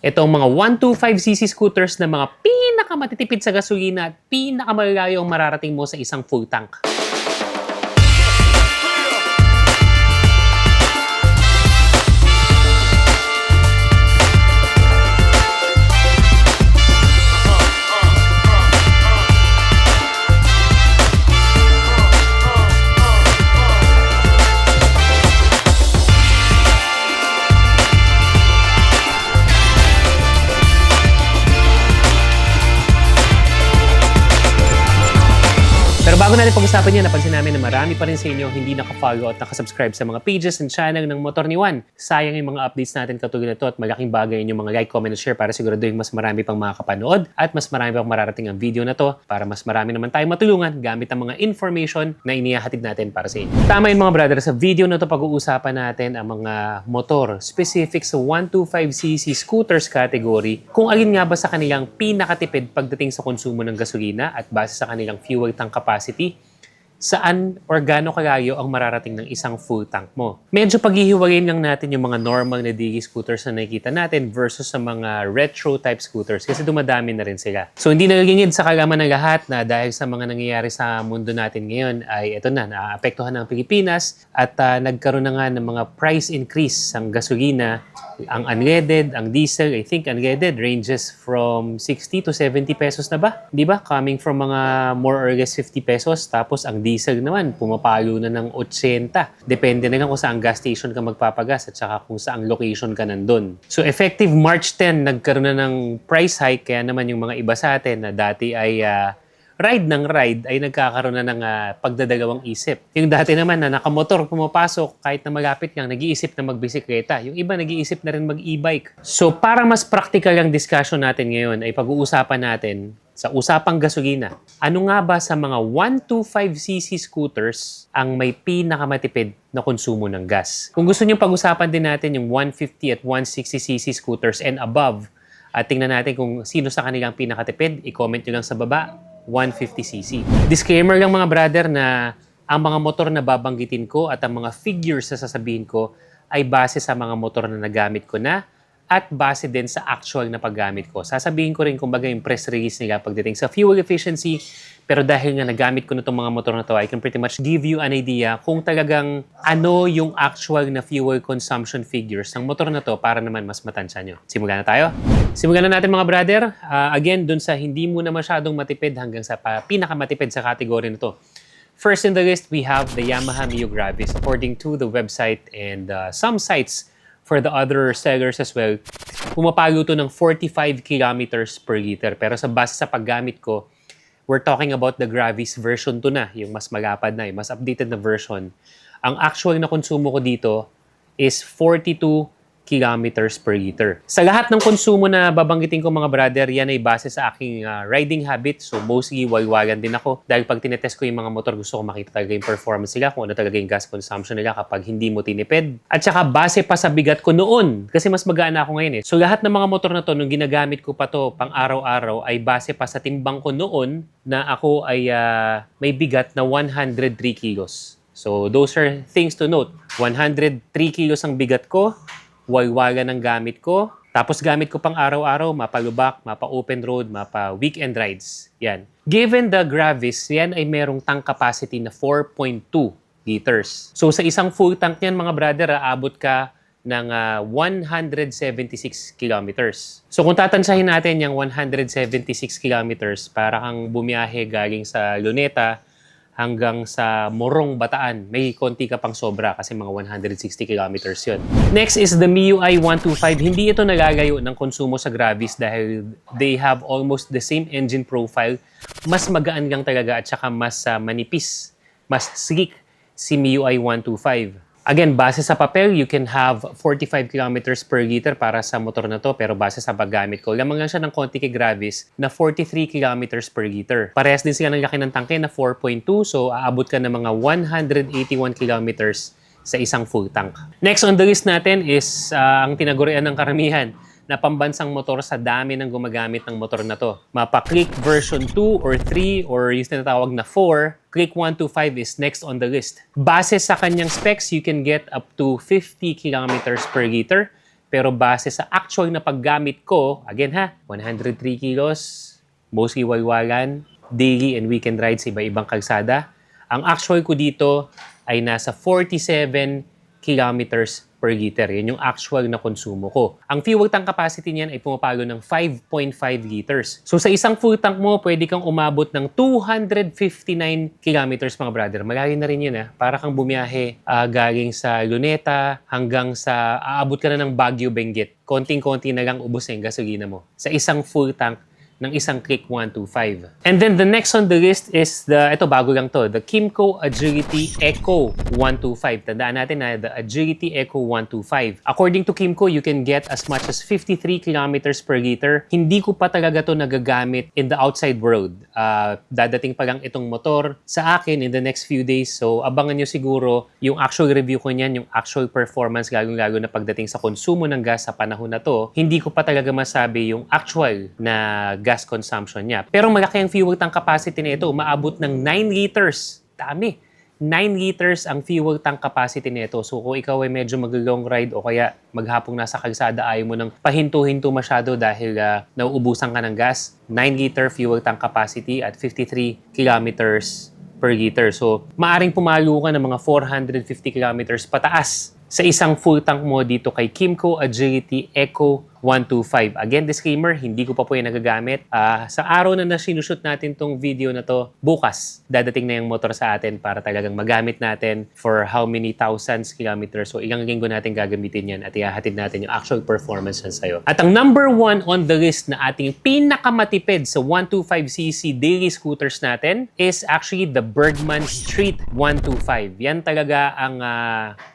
Itong mga 125cc scooters na mga pinakamatitipid sa gasolina at pinakamalalayo ang mararating mo sa isang full tank. Pero bago natin pag-usapan yan, napansin namin na marami pa rin sa inyo hindi naka-follow at naka-subscribe sa mga pages and channel ng Motor ni Juan. Sayang yung mga updates natin katulad nito at malaking bagay yung mga like, comment, and share para siguraduhin mas marami pang makakapanood at mas marami pang mararating ang video na to para mas marami naman tayong matulungan gamit ang mga information na inihahatid natin para sa inyo. Tama yun mga brother, sa video na to pag-uusapan natin ang mga motor specific sa 125cc scooters category kung alin nga ba sa kanilang pinakatipid pagdating sa konsumo ng gasolina at base sa kanilang fuel tank capacity, saan or gaano kalayo ang mararating ng isang full tank mo. Medyo paghihiwalayin lang natin yung mga normal na digi scooters na nakikita natin versus sa mga retro type scooters kasi dumadami na rin sila. So hindi nalilingid sa kalaman ng lahat na dahil sa mga nangyayari sa mundo natin ngayon ay ito na, naapektuhan ng Pilipinas at nagkaroon na nga ng mga price increase ang gasolina, ang unleaded, ang diesel. I think unleaded ranges from 60 to 70 pesos na ba? Di ba? Coming from mga more or less 50 pesos tapos ang diesel naman, pumapalo na ng 80. Depende na lang kung saan gas station ka magpapagas at saka kung saan location ka nandun. So effective March 10, nagkaroon na ng price hike kaya naman yung mga iba sa atin na dati ay ride ng ride ay nagkakaroon na ng pagdadalawang isip. Yung dati naman na nakamotor pumapasok kahit na malapit lang, nag-iisip na magbisikleta. Yung iba nag-iisip na rin mag-e-bike. So para mas practical ang discussion natin ngayon ay pag-uusapan natin sa usapang gasolina. Ano nga ba sa mga 125cc scooters ang may pinakamatipid na konsumo ng gas? Kung gusto niyo pag-usapan din natin yung 150 at 160cc scooters and above, at tingnan natin kung sino sa kanilang pinakatipid, i-comment nyo lang sa baba, 150cc. Disclaimer lang mga brother na ang mga motor na babanggitin ko at ang mga figures na sasabihin ko ay base sa mga motor na nagamit ko na at base din sa actual na paggamit ko. Sasabihin ko rin kumbaga yung press release nila pagdating sa fuel efficiency, pero dahil nga nagamit ko na itong mga motor na to, I can pretty much give you an idea kung talagang ano yung actual na fuel consumption figures ng motor na to para naman mas matansya nyo. Simulan na tayo? Simulan na natin mga brother. Again, dun sa hindi muna masyadong matipid hanggang sa pinakamatipid sa category na to. First in the list, we have the Yamaha Mio Gravis. According to the website and some sites for the other sellers as well, pumapalo to ng 45 kilometers per liter. Pero sa base sa paggamit ko, we're talking about the Gravis version 2 na, yung mas malapad na, yung mas updated na version. Ang actual na konsumo ko dito is 42 kilometers per liter. Sa lahat ng konsumo na babanggitin ko mga brother, yan ay base sa aking riding habit. So mostly walwalan din ako dahil pag tinetest ko yung mga motor, gusto ko makita talaga yung performance nila, kung ano talaga yung gas consumption nila kapag hindi mo tinipid. At saka base pa sa bigat ko noon kasi mas magaan na ako ngayon eh. So lahat ng mga motor na to, nung ginagamit ko pa to pang araw-araw ay base pa sa timbang ko noon na ako ay may bigat na 103 kilos. So those are things to note. 103 kilos ang bigat ko, walwalan ang gamit ko. Tapos gamit ko pang araw-araw, mapa-lubak, mapa-open road, mapa-weekend rides. Yan. Given the Gravis, yan ay merong tank capacity na 4.2 liters. So sa isang full tank yan mga brother, aabot ka ng 176 kilometers. So kung tatansahin natin yung 176 kilometers, para kang bumiyahe galing sa Luneta hanggang sa Morong, Bataan. May konti ka pang sobra kasi mga 160 kilometers yun. Next is the MIUI 125. Hindi ito nagagayo ng konsumo sa Gravis dahil they have almost the same engine profile. Mas magaan lang talaga at saka mas manipis, mas sleek si MIUI 125. Again, base sa papel, you can have 45 kilometers per liter para sa motor na to, pero base sa paggamit ko, lamang lang siya ng konti kay Gravis na 43 kilometers per liter. Parehas din sila ng laki ng tangke na 4.2, so aabot ka ng mga 181 kilometers sa isang full tank. Next on the list natin is ang tinagurian ng karamihan na pambansang motor sa dami ng gumagamit ng motor na to. Mapa-Click version 2 or 3 or yung tinatawag na 4, Click 125 is next on the list. Base sa kanyang specs, you can get up to 50 kilometers per liter. Pero base sa actual na paggamit ko, again ha, 103 kilos, mostly walwalan, daily and weekend rides sa iba-ibang kalsada. Ang actual ko dito ay nasa 47 kilometers per liter. Yan yung actual na konsumo ko. Ang fuel tank capacity niyan ay pumapalo ng 5.5 liters. So sa isang full tank mo, pwede kang umabot ng 259 kilometers mga brother. Malayo na rin yun Para kang bumiyahe galing sa Luneta hanggang sa aabot ka na ng Baguio, Benguet. Konting-konti na lang ubos na yung gasolina mo. Sa isang full tank ng isang Click 125. And then the next on the list is ito bago lang to, the Kymco Agility Eco 125. Tandaan natin the Agility Eco 125. According to Kymco, you can get as much as 53 kilometers per liter. Hindi ko pa talaga to nagagamit in the outside world. Dadating pa lang itong motor sa akin in the next few days. So abangan nyo siguro yung actual review ko niyan, yung actual performance, lalo na pagdating sa konsumo ng gas sa panahon na to. Hindi ko pa talaga masabi yung actual na gas consumption niya. Pero malaki ang fuel tank capacity nito. Umaabot ng 9 liters. Dami. 9 liters ang fuel tank capacity nito. So kung ikaw ay medyo mag-long ride o kaya maghapong nasa kalsada, ayaw mo nang pahinto-hinto masyado dahil nauubusan ka ng gas, 9-liter fuel tank capacity at 53 kilometers per liter. So maaring pumalo ka ng mga 450 kilometers pataas sa isang full tank mo dito kay Kymco Agility Eco 125. Again, disclaimer, hindi ko pa po yung nagagamit. Sa araw na sinushoot natin tong video na to, bukas, dadating na yung motor sa atin para talagang magamit natin for how many thousands kilometers. So, ilang linggo natin gagamitin yan at ihahatid natin yung actual performance yan sa'yo. At ang number 1 on the list na ating pinakamatipid sa 125cc daily scooters natin is actually the Bergman Street 125. Yan talaga ang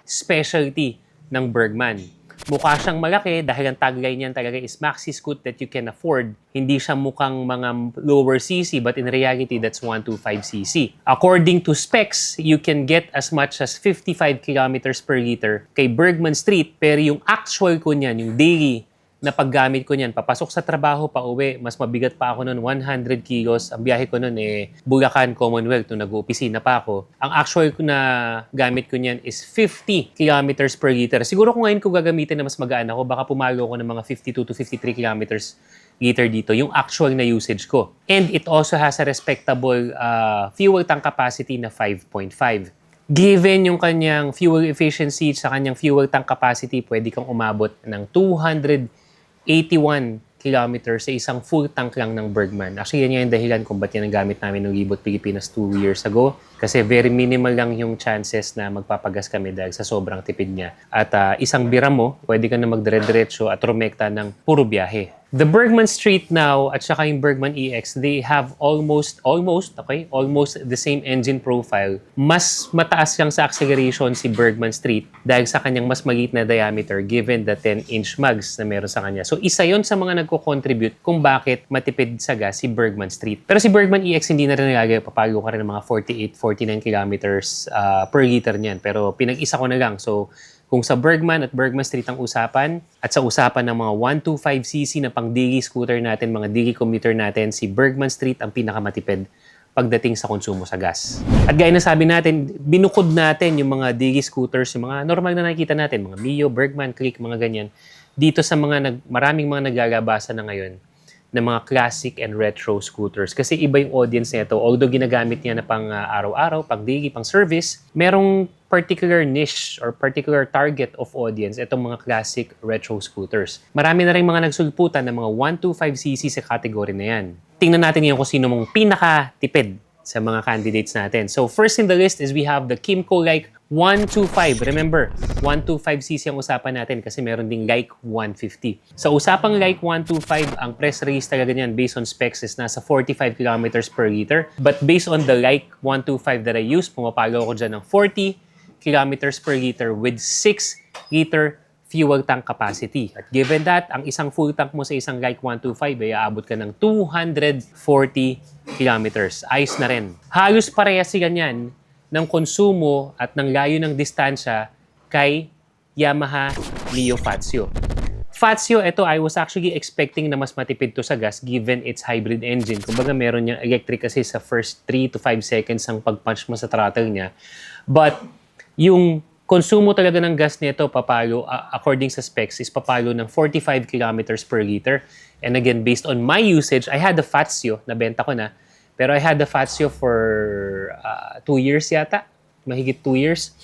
specialty ng Bergman. Mukha siyang malaki dahil ang tagline niyan talaga is maxi scoot that you can afford. Hindi siya mukhang mga lower cc but in reality that's 125cc. According to specs, you can get as much as 55 kilometers per liter kay Bergman Street, pero yung actual ko niyan, yung daily na paggamit ko niyan, papasok sa trabaho, pa uwi, mas mabigat pa ako noon, 100 kilos. Ang biyahe ko noon Bulacan, Commonwealth, nung nag-opisina pa ako. Ang actual ko na gamit ko niyan is 50 kilometers per liter. Siguro kung ngayon ko gagamitin na mas magaan ako, baka pumalo ko ng mga 52 to 53 kilometers liter dito, yung actual na usage ko. And it also has a respectable fuel tank capacity na 5.5. Given yung kanyang fuel efficiency sa kanyang fuel tank capacity, pwede kang umabot ng 281 kilometers sa isang full tank lang ng Bergman. Actually, yan yung dahilan kung ba't yan ang gamit namin ng Libot Pilipinas 2 years ago. Kasi very minimal lang yung chances na magpapagas kami dahil sa sobrang tipid niya. At isang bira mo, pwede ka na magdire-diretso at rumekta ng puro biyahe. The Bergman Street now at saka yung Bergman EX, they have almost the same engine profile. Mas mataas lang sa acceleration si Bergman Street dahil sa kanyang mas maliit na diameter given the 10-inch mags na meron sa kanya. So isa yon sa mga nagko-contribute kung bakit matipid sa gas si Bergman Street. Pero si Bergman EX hindi na rin nilagay, papalo ka rin ng mga 48-49 kilometers per liter niyan. Pero pinag-isa ko na lang. So kung sa Bergman at Bergman Street ang usapan, at sa usapan ng mga 125cc na pang daily scooter natin, mga daily commuter natin, si Bergman Street ang pinakamatipid pagdating sa konsumo sa gas. At gaya na sabi natin, binukod natin yung mga daily scooters, yung mga normal na nakikita natin, mga Mio, Bergman, Click, mga ganyan, dito sa maraming mga naglalabasan na ngayon ng mga classic and retro scooters. Kasi iba yung audience nito. Although ginagamit niya na pang araw-araw, pang daily, pang service, merong particular niche or particular target of audience itong mga classic retro scooters. Marami na rin mga nagsulputan ng mga 125cc sa category na yan. Tingnan natin ngayon kung sino mong pinaka-tipid sa mga candidates natin. So first in the list is we have the Kymco Like 125. Remember, 125cc ang usapan natin kasi meron ding Like 150. Sa usapang Like 125, ang press release talaga niyan based on specs is nasa 45 kilometers per liter. But based on the Like 125 that I use, pumapalo ko dyan ng 40 kilometers per liter with 6-liter fuel tank capacity. At given that, ang isang full tank mo sa isang Like 125 ay aabot ka ng 240 kilometers. Ayos na rin. Halos parehas sila niyan ng konsumo at ng layo ng distansya kay Yamaha Mio Fazio. Fazio, ito, I was actually expecting na mas matipid to sa gas given its hybrid engine. Kumbaga meron niyang electric kasi sa first 3 to 5 seconds ang pag-punch mo sa throttle niya. But yung konsumo talaga ng gas nito papalo, according sa specs, is papalo ng 45 kilometers per liter. And again, based on my usage, I had the Fazio, nabenta ko na. Pero I had the Fazio for 2 years yata, mahigit 2 years.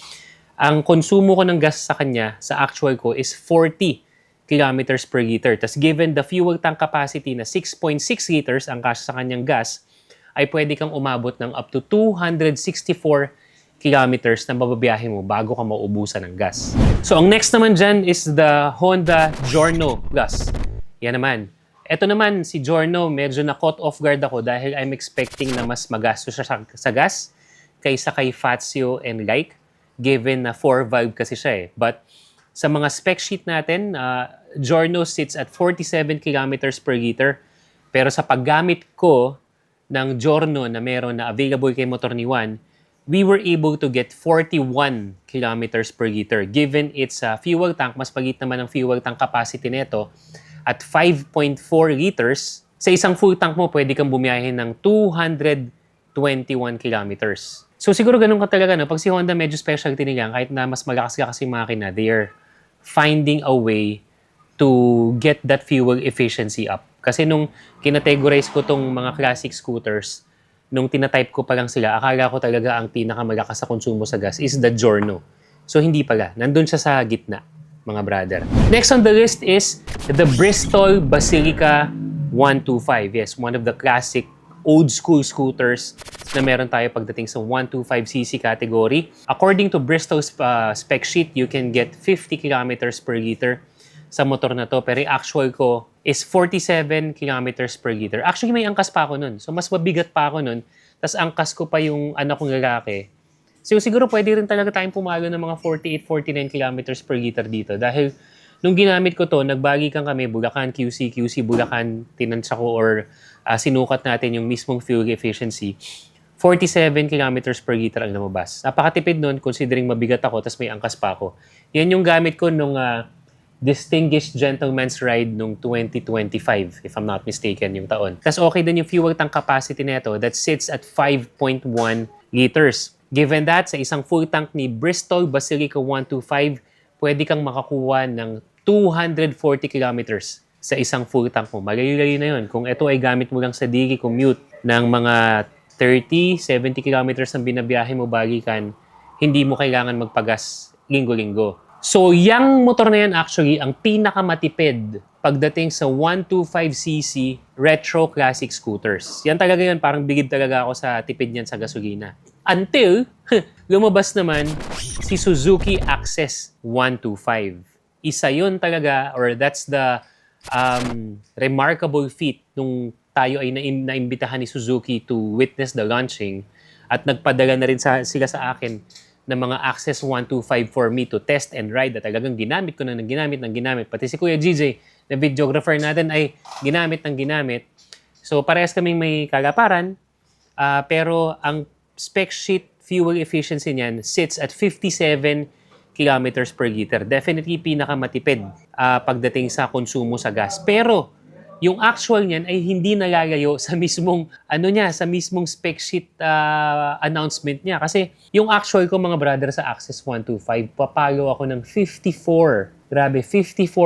Ang konsumo ko ng gas sa kanya, sa actual ko, is 40 kilometers per liter. Tapos given the fuel tank capacity na 6.6 liters ang kasya sa kanyang gas, ay pwede kang umabot ng up to 264 kilometers na mababiyahe mo bago ka maubusan ng gas. So, ang next naman dyan is the Honda Giorno gas. Yan naman. Ito naman, si Giorno, medyo na-caught off guard ako dahil I'm expecting na mas magastos siya sa gas kaysa kay Fazio and like, given na 4-valve kasi siya eh. But sa mga spec sheet natin, Giorno sits at 47 kilometers per liter. Pero sa paggamit ko ng Giorno na meron na available kay Motor ni Juan, we were able to get 41 kilometers per liter. Given its fuel tank, mas pagit naman ang fuel tank capacity nito at 5.4 liters. Sa isang full tank mo, pwede kang bumiyahe ng 221 kilometers. So siguro ganun ka talaga. No? Pag si Honda, medyo specialty nila. Kahit na mas malakas ka kasi makina, they are finding a way to get that fuel efficiency up. Kasi nung kinategorize ko tong mga classic scooters, nung tinatype ko pa lang sila, akala ko talaga ang pinakamalakas sa konsumo sa gas is the Giorno. So hindi pala. Nandun siya sa gitna, mga brother. Next on the list is the Bristol Basilica 125. Yes, one of the classic old school scooters na meron tayo pagdating sa 125cc category. According to Bristol's spec sheet, you can get 50 kilometers per liter sa motor na to. Pero actual ko is 47 kilometers per liter. Actually, may angkas pa ako nun. So, mas mabigat pa ako nun. Tapos, angkas ko pa yung anak kong lalaki. So, siguro pwede rin talaga tayong pumalo ng mga 48, 49 kilometers per liter dito. Dahil, nung ginamit ko to, nagbalikan kami, Bulacan, QC, Bulacan, tinansya ko or sinukat natin yung mismong fuel efficiency. 47 kilometers per liter ang lumabas. Napakatipid nun, considering mabigat ako, tapos may angkas pa ako. Yan yung gamit ko nung Distinguished Gentleman's Ride nung 2025, if I'm not mistaken, yung taon. Tapos okay din yung fuel tank capacity nito that sits at 5.1 liters. Given that, sa isang full tank ni Bristol Basilica 125, pwede kang makakuha ng 240 kilometers sa isang full tank mo. Malayo-layo na yun. Kung ito ay gamit mo lang sa daily commute ng mga 30, 70 kilometers ang binabiyahe mo balikan, hindi mo kailangan magpagas linggo-linggo. So, yung motor na yan actually, ang pinakamatipid pagdating sa 125cc retro classic scooters. Yan talaga yun, parang bigid talaga ako sa tipid niyan sa gasolina. Until, lumabas naman si Suzuki Access 125. Isa yun talaga, or that's the remarkable feat nung tayo ay naimbitahan ni Suzuki to witness the launching at nagpadala na rin sila sa akin ng mga Access 125 for me to test and ride at talagang ginamit ko na ng ginamit. Pati si Kuya GJ, na videographer natin, ay ginamit. So parehas kaming may kalaparan, pero ang spec sheet fuel efficiency niyan sits at 57 kilometers per liter. Definitely pinakamatipid pagdating sa konsumo sa gas. Pero yung actual niyan ay hindi nalalayo sa mismong sa mismong spec sheet announcement niya. Kasi yung actual ko, mga brother, sa Access 125, papalo ako ng 54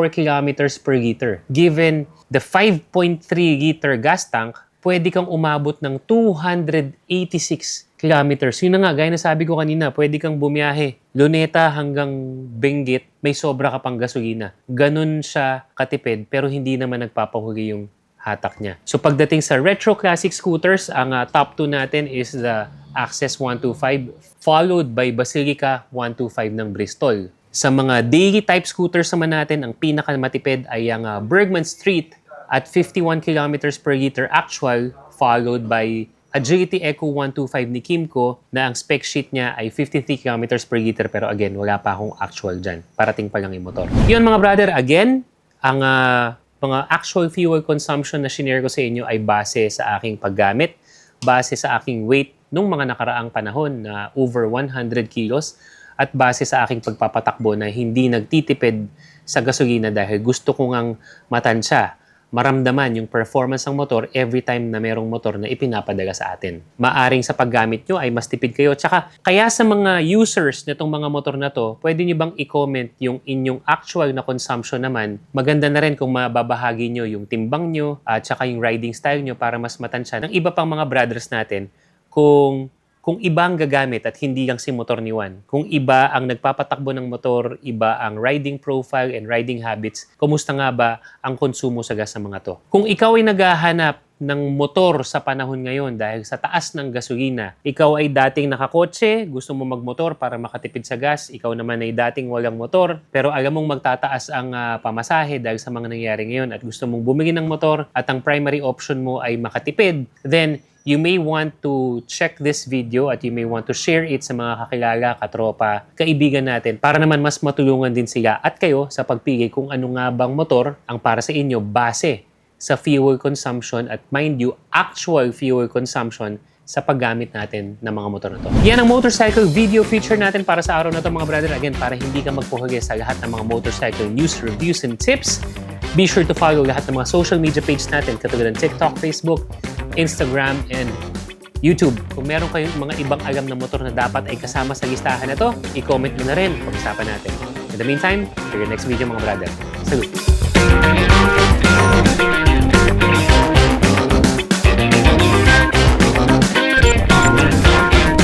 kilometers per liter. Given the 5.3 liter gas tank, pwede kang umabot ng 286 kilometers. Yun na nga, gaya na sabi ko kanina, pwede kang bumiyahe Luneta hanggang Benguet, may sobra ka pang gasolina. Ganun siya katipid, pero hindi naman nagpapahuli yung hatak niya. So pagdating sa retro classic scooters, ang top 2 natin is the Access 125, followed by Basilica 125 ng Bristol. Sa mga daily type scooters naman natin, ang pinakamatipid ay ang Bergman Street at 51 kilometers per liter actual, followed by Agility Eco 125 ni Kymco na ang spec sheet niya ay 53 kilometers per liter, pero again, wala pa akong actual dyan. Parating pa lang yung motor. Yun, mga brother, again, ang mga actual fuel consumption na shinare ko sa inyo ay base sa aking paggamit, base sa aking weight nung mga nakaraang panahon na over 100 kilos, at base sa aking pagpapatakbo na hindi nagtitipid sa gasolina dahil gusto ko ngang matansya maramdaman yung performance ng motor every time na merong motor na ipinapadala sa atin. Maaring sa paggamit nyo ay mas tipid kayo. Tsaka, kaya sa mga users nitong mga motor na to, pwede nyo bang i-comment yung inyong actual na consumption naman? Maganda na rin kung mababahagi nyo yung timbang nyo at tsaka yung riding style nyo para mas matansya ng iba pang mga brothers natin kung iba ang gagamit at hindi lang si motor ni Juan. Kung iba ang nagpapatakbo ng motor, iba ang riding profile and riding habits, kumusta nga ba ang konsumo sa gas ng mga to? Kung ikaw ay naghahanap ng motor sa panahon ngayon dahil sa taas ng gasolina, ikaw ay dating nakakotse, gusto mo magmotor para makatipid sa gas, ikaw naman ay dating walang motor, pero alam mong magtataas ang pamasahe dahil sa mga nangyari ngayon at gusto mong bumili ng motor at ang primary option mo ay makatipid, then you may want to check this video at you may want to share it sa mga kakilala, katropa, kaibigan natin para naman mas matulungan din sila at kayo sa pagpili kung ano nga bang motor ang para sa inyo base sa fuel consumption at mind you, actual fuel consumption sa paggamit natin ng mga motor na to. Yan ang motorcycle video feature natin para sa araw na to mga brother. Again, para hindi ka magpuhuli sa lahat ng mga motorcycle news, reviews, and tips, be sure to follow lahat ng mga social media page natin katulad ng TikTok, Facebook, Instagram, and YouTube. Kung meron kayong mga ibang alam na motor na dapat ay kasama sa listahan na to, i-comment mo na rin. Pag-usapan natin. In the meantime, for your next video mga brother. Salute!